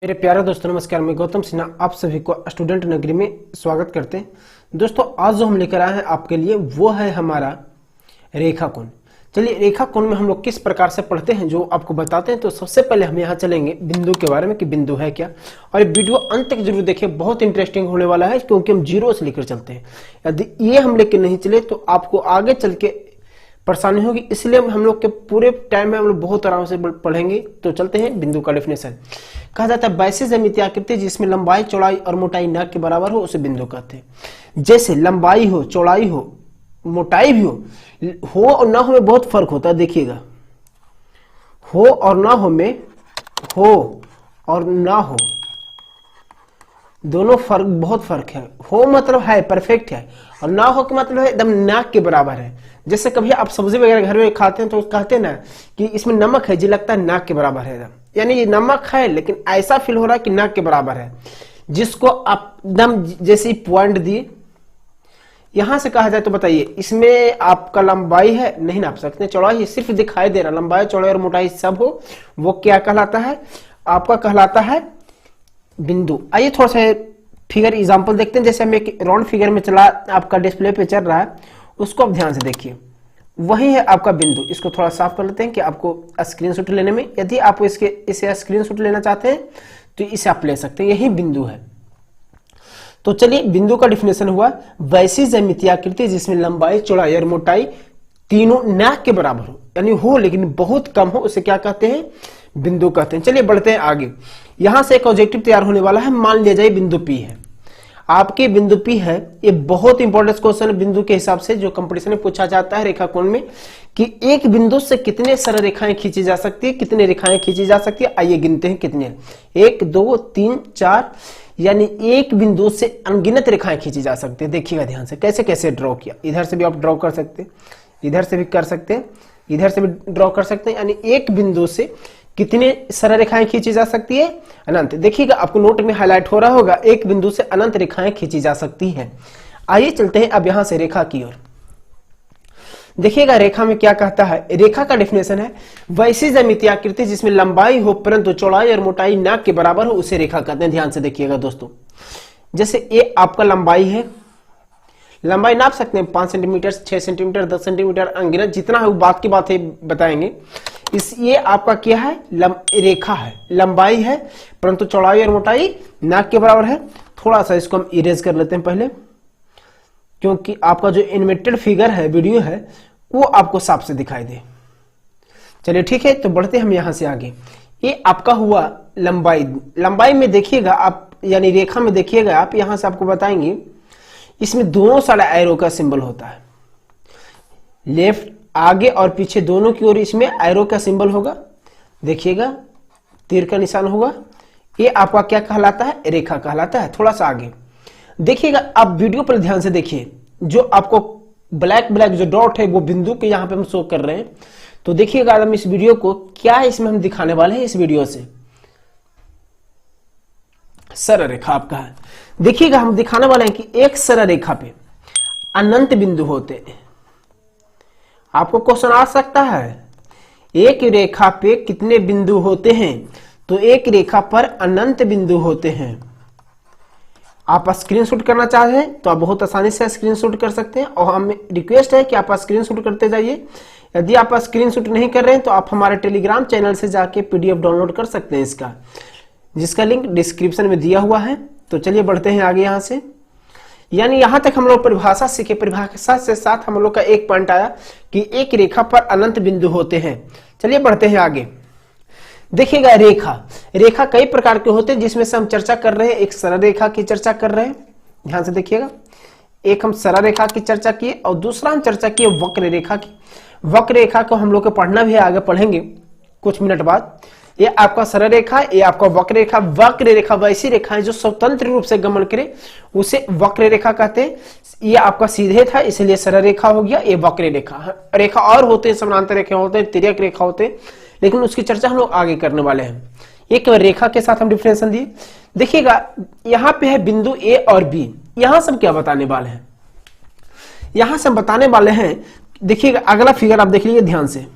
मेरे प्यारे दोस्तों नमस्कार। मैं गौतम सिन्हा आप सभी को स्टूडेंट नगरी में स्वागत करते हैं। दोस्तों आज जो हम लेकर आए हैं आपके लिए वो है हमारा रेखा कोण। चलिए रेखा कोण में हम लोग किस प्रकार से पढ़ते हैं जो आपको बताते हैं। तो सबसे पहले हम यहाँ चलेंगे बिंदु के बारे में कि बिंदु है क्या, और ये वीडियो अंत तक जरूर देखिए, बहुत इंटरेस्टिंग होने वाला है क्योंकि हम जीरो से लेकर चलते हैं। यदि ये हम लेकर नहीं चले तो आपको आगे चल के परेशानी होगी, इसलिए हम लोग के पूरे टाइम में हम लोग बहुत आराम से पढ़ेंगे। तो चलते हैं बिंदु का डेफिनेशन। कहा जाता है वैसी ज्यामितीय आकृति जिसमें लंबाई चौड़ाई और मोटाई न के बराबर हो उसे बिंदु कहते हैं। जैसे लंबाई हो, चौड़ाई हो, मोटाई भी हो और ना हो में बहुत फर्क होता है। देखिएगा हो और ना हो में, हो और ना हो दोनों फर्क, बहुत फर्क है। हो मतलब है परफेक्ट है, और ना हो के मतलब है एकदम नाक के बराबर है। जैसे कभी आप सब्जी वगैरह घर में खाते हैं तो कहते हैं ना कि इसमें नमक है, जी लगता है नाक के बराबर है, यानी ये नमक है लेकिन ऐसा फील हो रहा है कि नाक के बराबर है। जिसको आप एकदम जैसे पॉइंट दिए यहां से कहा जाए तो बताइए इसमें आपका लंबाई है, नहीं नाप सकते, चौड़ाई सिर्फ दिखाई दे रहा, लंबाई चौड़ाई और मोटाई सब हो, वो क्या कहलाता है, आपका कहलाता है बिंदु। आइए थोड़ा सा फिगर एग्जांपल देखते हैं। जैसे हम एक राउंड फिगर में चला, आपका डिस्प्ले पे चल रहा है, उसको आप ध्यान से देखिए, वही है आपका बिंदु। इसको थोड़ा साफ कर लेते हैं कि आपको स्क्रीनशॉट लेने में, यदि आप इसे स्क्रीनशॉट लेना चाहते हैं तो इसे आप ले सकते हैं, यही बिंदु है। तो चलिए बिंदु का डिफिनेशन हुआ वैसी ज्यामितीय आकृति जिसमें लंबाई चौड़ाई और मोटाई तीनों न के बराबर हो, यानी हो लेकिन बहुत कम हो, उसे क्या कहते हैं, बिंदु कहते हैं। चलिए बढ़ते हैं आगे। यहां से एक ऑब्जेक्टिव तैयार होने वाला है। मान लिया जाए बिंदु P है, आपके बिंदु P है। ये बहुत इंपॉर्टेंट क्वेश्चन है बिंदु के हिसाब से, जो कंपटीशन में पूछा जाता है रेखा कोण में, कि एक बिंदु से कितने सरल रेखाएं खींची जा सकती है, कितने रेखाएं खींची जा सकती है। आइए गिनते हैं कितने, 1 2 3 4, यानी एक बिंदु से अनगिनत रेखाएं खींची जा सकती है। देखिएगा ध्यान से कैसे कैसे ड्रॉ किया। इधर से भी आप ड्रॉ कर सकते हैं, इधर से भी कर सकते हैं, इधर से भी ड्रॉ कर सकते हैं, यानी एक बिंदु से कितने सरल रेखाएं खींची जा सकती है, अनंत। देखिएगा आपको नोट में हाईलाइट हो रहा होगा, एक बिंदु से अनंत रेखाएं खींची जा सकती है। आइए चलते हैं अब यहां से रेखा की ओर। देखिएगा रेखा में क्या कहता है। रेखा का डेफिनेशन है वैसी ज्यामितीय आकृति जिसमें लंबाई हो परंतु चौड़ाई और मोटाई न के बराबर हो उसे रेखा कहते हैं। ध्यान से देखिएगा दोस्तों, जैसे ये आपका लंबाई है, लंबाई नाप सकते हैं 5 सेंटीमीटर, 6 सेंटीमीटर, 10 सेंटीमीटर, अनगिनत जितना है वो बात की बात है बताएंगे। ये आपका क्या है, रेखा है, लंबाई है परंतु चौड़ाई और मोटाई नाक के बराबर है। थोड़ा सा इसको हम इरेज कर लेते हैं पहले, क्योंकि आपका जो एनिमेटेड फिगर है, वीडियो है, वो आपको साफ से दिखाई दे। चलिए ठीक है, तो बढ़ते हम यहां से आगे। ये आपका हुआ लंबाई। लंबाई में देखिएगा आप, यानी रेखा में देखिएगा आप, यहां से आपको बताएंगे इसमें दोनों साइड एरो का सिंबल होता है, लेफ्ट आगे और पीछे दोनों की ओर इसमें एरो का सिंबल होगा। देखिएगा तीर का निशान होगा। ये आपका क्या कहलाता है, रेखा कहलाता है। थोड़ा सा आगे देखिएगा आप, वीडियो पर ध्यान से देखिए, जो आपको ब्लैक ब्लैक जो डॉट है वो बिंदु के यहां पे हम शो कर रहे हैं। तो देखिएगा हम इस वीडियो को क्या इसमें हम दिखाने वाले हैं। इस वीडियो से सरल रेखा आपका है। देखिएगा हम दिखाने वाले हैं कि एक सरल रेखा पे अनंत बिंदु होते हैं। आपको क्वेश्चन आ सकता है एक रेखा पे कितने बिंदु होते हैं, तो एक रेखा पर अनंत बिंदु होते हैं। आप स्क्रीनशॉट करना चाहते हैं तो आप बहुत आसानी से स्क्रीनशॉट कर सकते हैं, और हमें रिक्वेस्ट है कि आप स्क्रीनशॉट करते जाइए। यदि आप स्क्रीनशॉट नहीं कर रहे हैं तो आप हमारे टेलीग्राम चैनल से जाके पीडीएफ डाउनलोड कर सकते हैं इसका, जिसका लिंक डिस्क्रिप्शन में दिया हुआ है। तो चलिए बढ़ते हैं आगे यहां से। यानी यहां तक हम लोग परिभाषा सीखे। परिभाषा से साथ हम लोग का एक पॉइंट आया कि एक रेखा पर अनंत बिंदु होते हैं। चलिए बढ़ते हैं आगे। देखिएगा रेखा कई प्रकार के होते हैं, जिसमें से हम चर्चा कर रहे हैं, एक सरल रेखा की चर्चा कर रहे हैं। ध्यान से देखिएगा, एक हम सरल रेखा की चर्चा किए और दूसरा हम चर्चा किए वक्र रेखा की। वक्र रेखा को हम लोग को पढ़ना भी है, आगे पढ़ेंगे कुछ मिनट बाद। ये आपका सरल रेखा, ये आपका वक्र रेखा। वक्र रेखा वैसी रेखा है जो स्वतंत्र रूप से गमन करे, उसे वक्र रेखा कहते हैं। ये आपका सीधे था इसलिए सरल रेखा हो गया, ये वक्र रेखा। रेखा और होते हैं, समानांतर रेखा होते हैं, तिर्यक रेखा होते हैं, लेकिन उसकी चर्चा हम लोग आगे करने वाले हैं। एक रेखा के साथ हम डिफरेंशिएशन दिए। देखिएगा यहां पे है बिंदु ए और बी। यहां से हम क्या बताने वाले हैं, यहां से हम बताने वाले हैं, देखिएगा अगला फिगर आप देख लीजिए ध्यान से।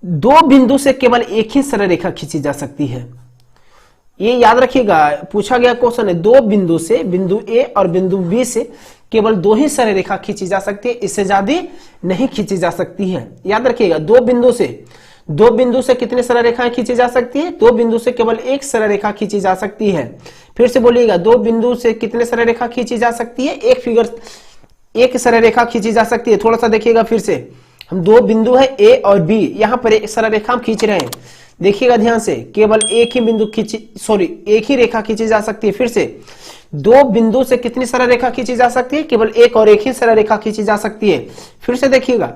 दो बिंदु से केवल एक ही सरल रेखा खींची जा सकती है। ये याद रखिएगा, पूछा गया क्वेश्चन है, दो बिंदु से, बिंदु ए और बिंदु बी से केवल दो ही सरल रेखा खींची जा सकती है, इससे ज्यादा नहीं खींची जा सकती है। याद रखिएगा, दो बिंदु से कितने सरल रेखाएं खींची जा सकती है? दो बिंदु से केवल एक सरल रेखा खींची जा सकती है। फिर से बोलिएगा, दो बिंदु से कितने सरल रेखा खींची जा सकती है? एक सरल रेखा खींची जा सकती है। थोड़ा सा देखिएगा, फिर से हम दो बिंदु है ए और बी, यहां पर एक सरल रेखा हम खींच रहे हैं। देखिएगा ध्यान से, केवल एक ही रेखा खींची जा सकती है। फिर से, दो बिंदु से कितनी सरल रेखा खींची जा सकती है? केवल एक और एक ही सरल रेखा खींची जा सकती है। फिर से देखिएगा,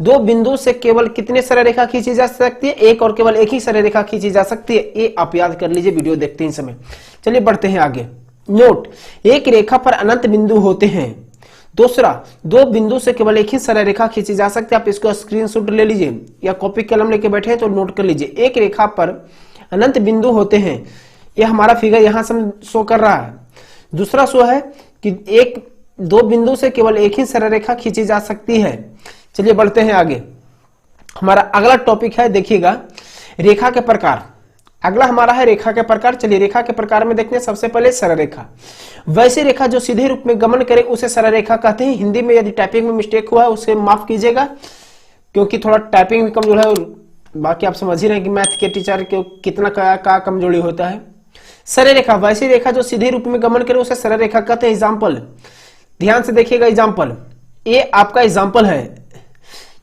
दो बिंदु से केवल कितने सरल रेखा खींची जा सकती है? एक और केवल एक ही सरल रेखा खींची जा सकती है। ये आप याद कर लीजिए वीडियो देखते हैं समय। चलिए बढ़ते हैं आगे। नोट, एक रेखा पर अनंत बिंदु होते हैं। दूसरा, दो बिंदु से केवल एक ही सरल रेखा खींची जा सकती है। आप इसको स्क्रीनशॉट ले लीजिए या कॉपी कलम लेके बैठे हैं तो नोट कर लीजिए। एक रेखा पर अनंत बिंदु होते हैं, यह हमारा फिगर यहां से शो कर रहा है। दूसरा शो है कि दो बिंदु से केवल एक ही सरल रेखा खींची जा सकती है। चलिए बढ़ते हैं आगे। हमारा अगला टॉपिक है, देखिएगा, रेखा के प्रकार। अगला हमारा है रेखा के प्रकार। चलिए रेखा के प्रकार में देखते हैं। सबसे पहले सरल रेखा। वैसी रेखा जो सीधे रूप में गमन करे उसे सरल रेखा कहते हैं। हिंदी में यदि टाइपिंग में मिस्टेक हुआ है उसे माफ कीजिएगा, क्योंकि थोड़ा टाइपिंग में कमजोर है। बाकी आप समझ ही रहे हैं कि मैथ के टीचर के कितना का कमजोरी होता है। सरल रेखा, वैसी रेखा जो सीधे रूप में गमन करे उसे सरल रेखा कहते हैं। एग्जाम्पल, ध्यान से देखिएगा, एग्जाम्पल, ये आपका एग्जाम्पल है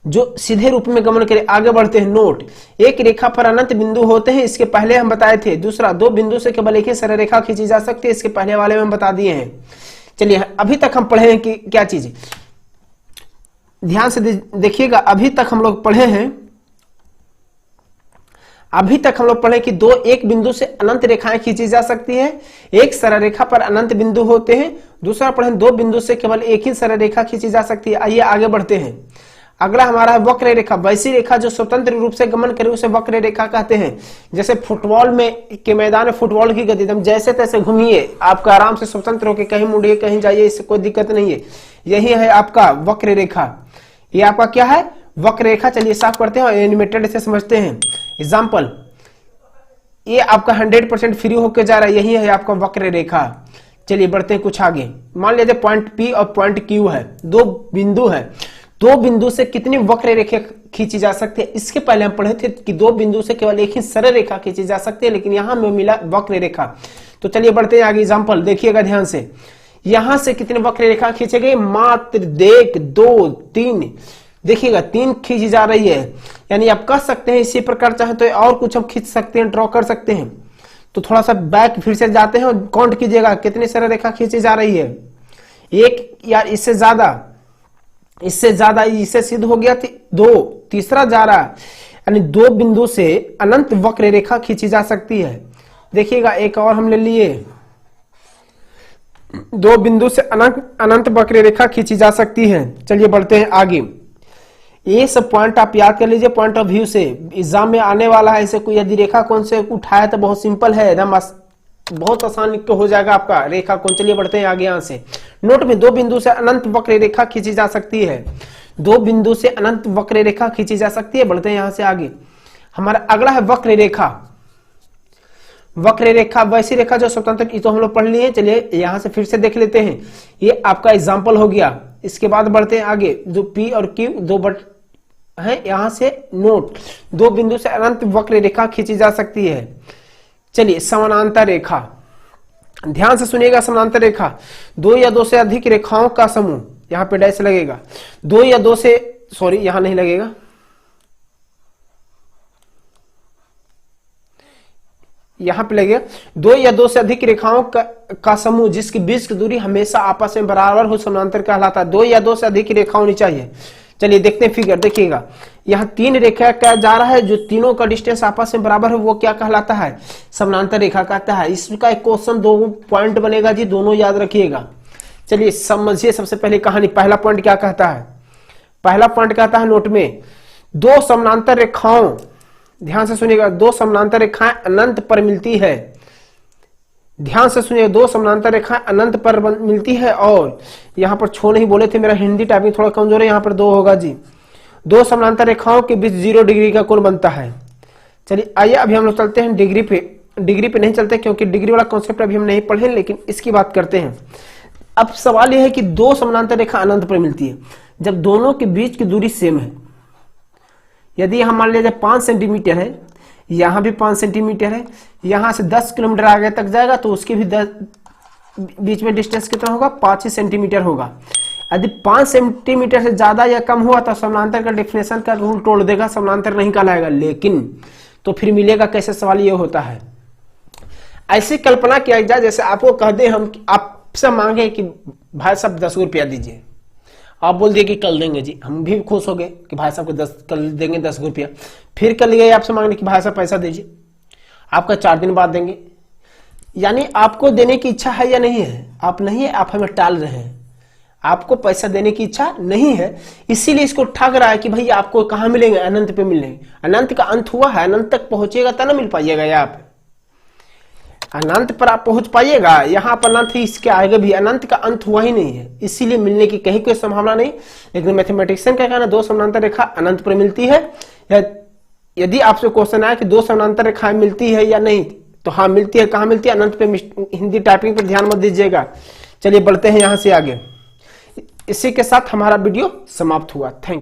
जो सीधे रूप में गमन करे। आगे बढ़ते हैं। नोट, एक रेखा पर अनंत बिंदु होते हैं, इसके पहले हम बताए थे। दूसरा, दो बिंदु से केवल एक ही सरल रेखा खींची जा सकती है, इसके पहले वाले में हम बता दिए हैं। चलिए अभी तक हम पढ़े हैं कि क्या चीज, ध्यान से देखिएगा, अभी तक हम लोग पढ़े कि एक बिंदु से अनंत रेखाएं खींची जा सकती है। एक सरल रेखा पर अनंत बिंदु होते हैं। दूसरा पढ़े, दो बिंदु से केवल एक ही सरल रेखा खींची जा सकती है। आइए आगे बढ़ते हैं। अगला हमारा है वक्र रेखा। वैसी रेखा जो स्वतंत्र रूप से गमन करे उसे वक्र रेखा कहते हैं। जैसे फुटबॉल के मैदान में फुटबॉल की गति, जैसे तैसे घूमिए, आपका आराम से स्वतंत्र होकर कहीं मुड़िए कहीं जाइए, इससे कोई दिक्कत नहीं है। यही है आपका वक्र रेखा। ये आपका क्या है? वक्र रेखा। चलिए साफ करते हैं और एनिमेटेड से समझते हैं। एग्जाम्पल, ये आपका 100% फ्री होकर जा रहा है, यही है आपका वक्र रेखा। चलिए बढ़ते हैं कुछ आगे। मान लीजिए पॉइंट पी और पॉइंट क्यू है, दो बिंदु है। दो बिंदु से कितनी वक्र रेखा खींची जा सकती है? इसके पहले हम पढ़े थे कि दो बिंदु से केवल एक ही सरल रेखा खींची जा सकती है, लेकिन यहां में मिला वक्र रेखा। तो चलिए बढ़ते हैं आगे। एग्जाम्पल देखिएगा ध्यान से, यहां से कितने वक्र रेखा खींचे गए? मात्र 1, 2, 3। देखिएगा 3 खींची जा रही है। यानी आप कह सकते हैं इसी प्रकार चाहे तो और कुछ हम खींच सकते हैं, ड्रॉ कर सकते हैं। तो थोड़ा सा बैक फिर से जाते हैं और काउंट कीजिएगा कितनी सरल रेखा खींची जा रही है। एक या इससे ज्यादा, इससे सिद्ध हो गया 2, तीसरा जा रहा है। यानी दो बिंदु से अनंत वक्र रेखा खींची जा सकती है। देखिएगा एक और हम ले लिए, दो बिंदु से अनंत वक्र रेखा खींची जा सकती है। चलिए बढ़ते हैं आगे। ये सब पॉइंट आप याद कर लीजिए पॉइंट ऑफ व्यू से, एग्जाम में आने वाला है। ऐसे कोई यदि रेखा कौन से उठाया तो बहुत सिंपल है, एकदम बहुत आसान हो जाएगा आपका रेखा कौन। चलिए बढ़ते हैं आगे। यहां से नोट में, दो बिंदु से अनंत वक्र रेखा खींची जा सकती है। दो बिंदु से अनंत वक्र रेखा खींची जा सकती है। बढ़ते हैं यहां से आगे। हमारा अगला है वक्र रेखा। वक्र रेखा, वैसी रेखा जो स्वतंत्र, तो हम लोग पढ़ लिए। चलिए यहां से फिर से देख लेते हैं। ये आपका एग्जाम्पल हो गया। इसके बाद बढ़ते हैं आगे। जो पी और क्यू दो बट है, यहां से नोट, दो बिंदु से अनंत वक्र रेखा खींची जा सकती है। चलिए समानांतर रेखा, ध्यान से सुनिएगा। समानांतर रेखा, दो या दो से अधिक रेखाओं का समूह, यहां पे डैश लगेगा। दो या दो से, सॉरी यहां नहीं लगेगा, यहां पे लगेगा। दो या दो से अधिक रेखाओं का समूह जिसकी बीच की दूरी हमेशा आपस में बराबर हो, समानांतर कहलाता है। दो या दो से अधिक रेखा होनी चाहिए। चलिए देखते हैं फिगर। देखिएगा यहाँ 3 रेखा क्या जा रहा है, जो तीनों का डिस्टेंस आपस में बराबर है, वो क्या कहलाता है? समानांतर रेखा कहता है। इसका एक क्वेश्चन 2 पॉइंट बनेगा जी, दोनों याद रखिएगा। चलिए समझिए सबसे पहले कहानी। पहला पॉइंट क्या कहता है? पहला पॉइंट कहता है नोट में, दो समानांतर रेखाओं, ध्यान से सुनिएगा, दो समानांतर रेखाएं अनंत पर मिलती है। ध्यान से सुनिए, दो समानांतर रेखाएं अनंत पर मिलती है। और यहां पर छो नहीं बोले थे, मेरा हिंदी टाइपिंग थोड़ा कमजोर है, यहां पर 2 होगा जी। दो समानांतर रेखाओं के बीच 0 डिग्री का कोण बनता है। चलिए आइए अभी हम लोग चलते हैं डिग्री पे नहीं चलते क्योंकि डिग्री वाला कॉन्सेप्ट अभी हम नहीं पढ़े, लेकिन इसकी बात करते हैं। अब सवाल यह है कि दो समानांतर रेखा अनंत पर मिलती है जब दोनों के बीच की दूरी सेम है। यदि हम मान लीजिए 5 सेंटीमीटर है, यहां भी 5 सेंटीमीटर है, यहां से 10 किलोमीटर आगे तक जाएगा तो उसके भी 10 बीच में डिस्टेंस कितना होगा, 5 ही सेंटीमीटर होगा। यदि 5 सेंटीमीटर से ज्यादा या कम हुआ तो समानांतर का डेफिनेशन का रूल तोड़ देगा, समानांतर नहीं कहलाएगा। लेकिन तो फिर मिलेगा कैसे, सवाल ये होता है। ऐसी कल्पना किया जाए जैसे आपको कह दे हम, आपसे मांगे कि भाई साहब 10 रुपया दीजिए, आप बोल दिए कि कल देंगे जी, हम भी खुश हो गए कि भाई साहब को कल देंगे 10 रुपया। फिर कल गए आपसे मांगने कि भाई साहब पैसा दीजिए, आपका 4 दिन बाद देंगे। यानी आपको देने की इच्छा है या नहीं है, आप नहीं है, आप हमें टाल रहे हैं। आपको पैसा देने की इच्छा नहीं है, इसीलिए इसको ठग रहा है कि भाई आपको कहां मिलेंगे, अनंत पे मिलेंगे। अनंत का अंत हुआ है, अनंत तक पहुंचेगा तब ना मिल पाइएगा। यहाँ पे अनंत पर आप पहुंच पाइएगा, यहाँ पर अनंत ही, इसके आगे भी अनंत का अंत हुआ ही नहीं है, इसीलिए मिलने की कहीं कोई संभावना नहीं। लेकिन मैथमेटिशियन का कहना दो समानांतर रेखा अनंत पर मिलती है। यदि आपसे क्वेश्चन आया कि दो समानांतर रेखाएं मिलती है या नहीं, तो हाँ मिलती है। कहां मिलती है, अनंत पे। हिंदी टाइपिंग पर ध्यान मत दीजिएगा। चलिए बढ़ते हैं यहां से आगे। इसी के साथ हमारा वीडियो समाप्त हुआ। Thank you.